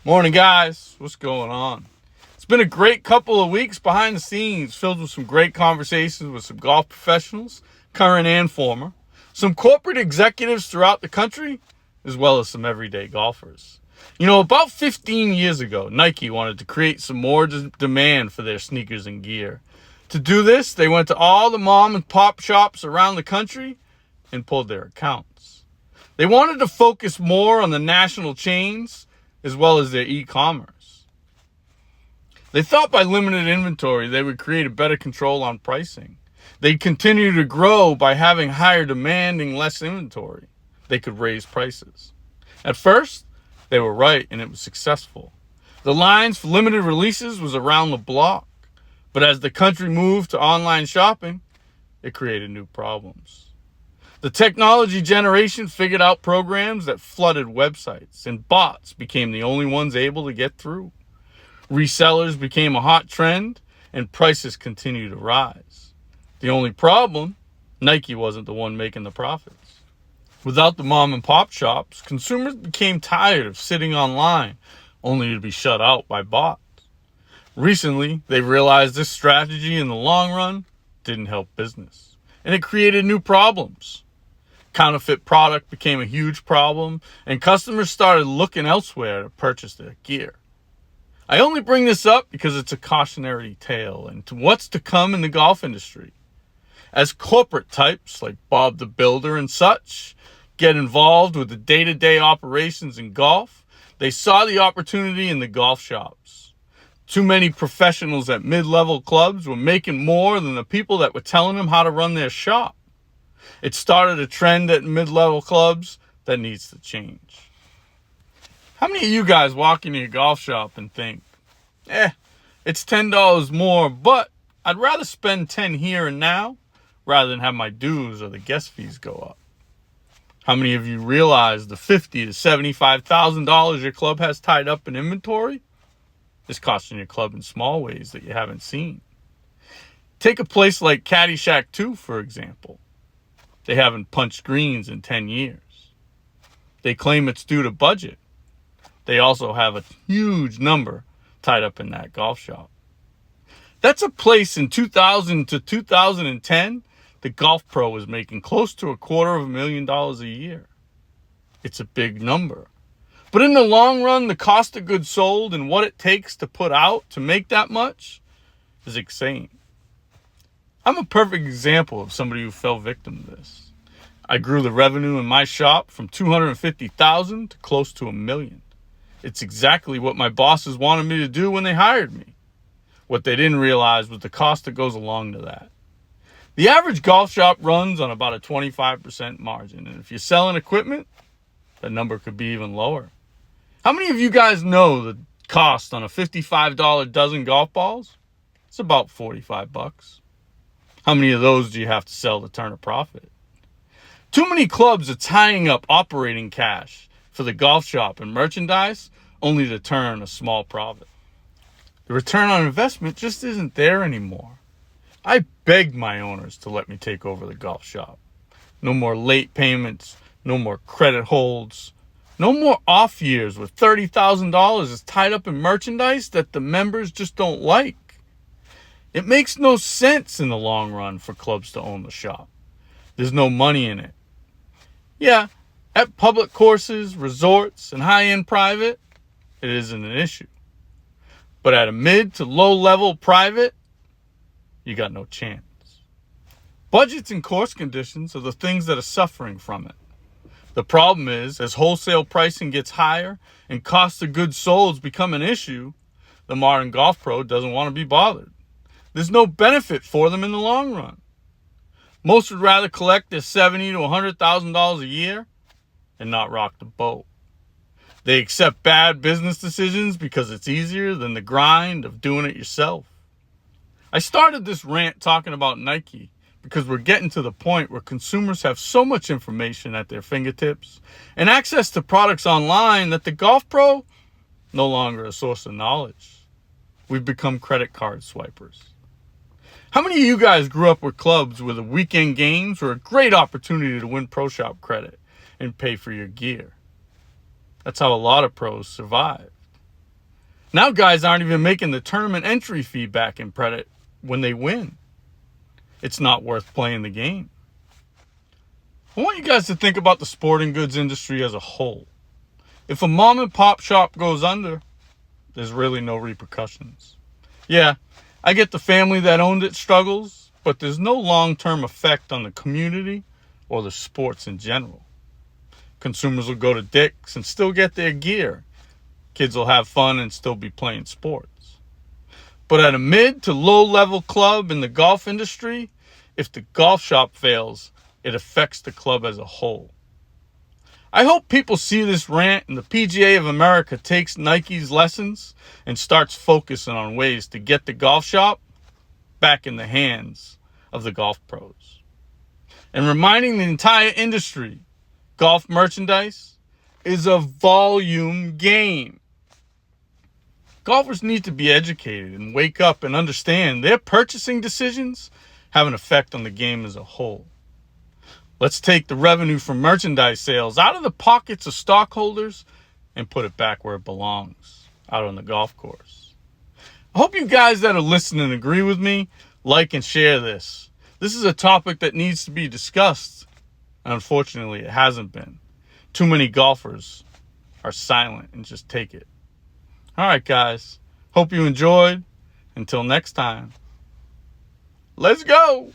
Morning, guys. What's going on? It's been a great couple of weeks behind the scenes, filled with some great conversations with some golf professionals, current and former, some corporate executives throughout the country, as well as some everyday golfers. About 15 years ago, Nike wanted to create some more demand for their sneakers and gear. To do this, they went to all the mom and pop shops around the country and pulled their accounts. They wanted to focus more on the national chains as well as their e-commerce. They thought by limited inventory, they would create a better control on pricing. They'd continue to grow by having higher demand and less inventory. They could raise prices. At first, they were right and it was successful. The lines for limited releases was around the block. But as the country moved to online shopping, it created new problems. The technology generation figured out programs that flooded websites, and bots became the only ones able to get through. Resellers became a hot trend, and prices continued to rise. The only problem, Nike wasn't the one making the profits. Without the mom and pop shops, consumers became tired of sitting online, only to be shut out by bots. Recently, they realized this strategy in the long run didn't help business, and it created new problems. Counterfeit product became a huge problem, and customers started looking elsewhere to purchase their gear. I only bring this up because it's a cautionary tale into what's to come in the golf industry. As corporate types like Bob the Builder and such get involved with the day-to-day operations in golf, they saw the opportunity in the golf shops. Too many professionals at mid-level clubs were making more than the people that were telling them how to run their shop. It started a trend at mid-level clubs that needs to change. How many of you guys walk into your golf shop and think, it's $10 more, but I'd rather spend $10 here and now rather than have my dues or the guest fees go up? How many of you realize the $50,000 to $75,000 your club has tied up in inventory is costing your club in small ways that you haven't seen? Take a place like Caddyshack 2, for example. They haven't punched greens in 10 years. They claim it's due to budget. They also have a huge number tied up in that golf shop. That's a place in 2000 to 2010, the golf pro was making close to $250,000 a year. It's a big number. But in the long run, the cost of goods sold and what it takes to put out to make that much is insane. I'm a perfect example of somebody who fell victim to this. I grew the revenue in my shop from $250,000 to close to $1 million. It's exactly what my bosses wanted me to do when they hired me. What they didn't realize was the cost that goes along to that. The average golf shop runs on about a 25% margin, and if you're selling equipment, that number could be even lower. How many of you guys know the cost on a $55 dozen golf balls? It's about $45. How many of those do you have to sell to turn a profit? Too many clubs are tying up operating cash for the golf shop and merchandise only to turn a small profit. The return on investment just isn't there anymore. I begged my owners to let me take over the golf shop. No more late payments, no more credit holds, no more off years where $30,000 is tied up in merchandise that the members just don't like. It makes no sense in the long run for clubs to own the shop. There's no money in it. Yeah, at public courses, resorts, and high-end private, it isn't an issue. But at a mid to low-level private, you got no chance. Budgets and course conditions are the things that are suffering from it. The problem is, as wholesale pricing gets higher and cost of goods sold become an issue, the modern golf pro doesn't want to be bothered. There's no benefit for them in the long run. Most would rather collect their $70,000 to $100,000 a year and not rock the boat. They accept bad business decisions because it's easier than the grind of doing it yourself. I started this rant talking about Nike because we're getting to the point where consumers have so much information at their fingertips and access to products online that the golf pro no longer a source of knowledge. We've become credit card swipers. How many of you guys grew up with clubs where the weekend games were a great opportunity to win pro shop credit and pay for your gear? That's how a lot of pros survived. Now guys aren't even making the tournament entry fee back in credit when they win. It's not worth playing the game. I want you guys to think about the sporting goods industry as a whole. If a mom and pop shop goes under, there's really no repercussions. Yeah, I get the family that owned it struggles, but there's no long-term effect on the community or the sports in general. Consumers will go to Dick's and still get their gear. Kids will have fun and still be playing sports. But at a mid to low level club in the golf industry, if the golf shop fails, it affects the club as a whole. I hope people see this rant and the PGA of America takes Nike's lessons and starts focusing on ways to get the golf shop back in the hands of the golf pros. And reminding the entire industry, golf merchandise is a volume game. Golfers need to be educated and wake up and understand their purchasing decisions have an effect on the game as a whole. Let's take the revenue from merchandise sales out of the pockets of stockholders and put it back where it belongs, out on the golf course. I hope you guys that are listening agree with me, like and share this. This is a topic that needs to be discussed, and unfortunately it hasn't been. Too many golfers are silent and just take it. All right, guys. Hope you enjoyed. Until next time. Let's go.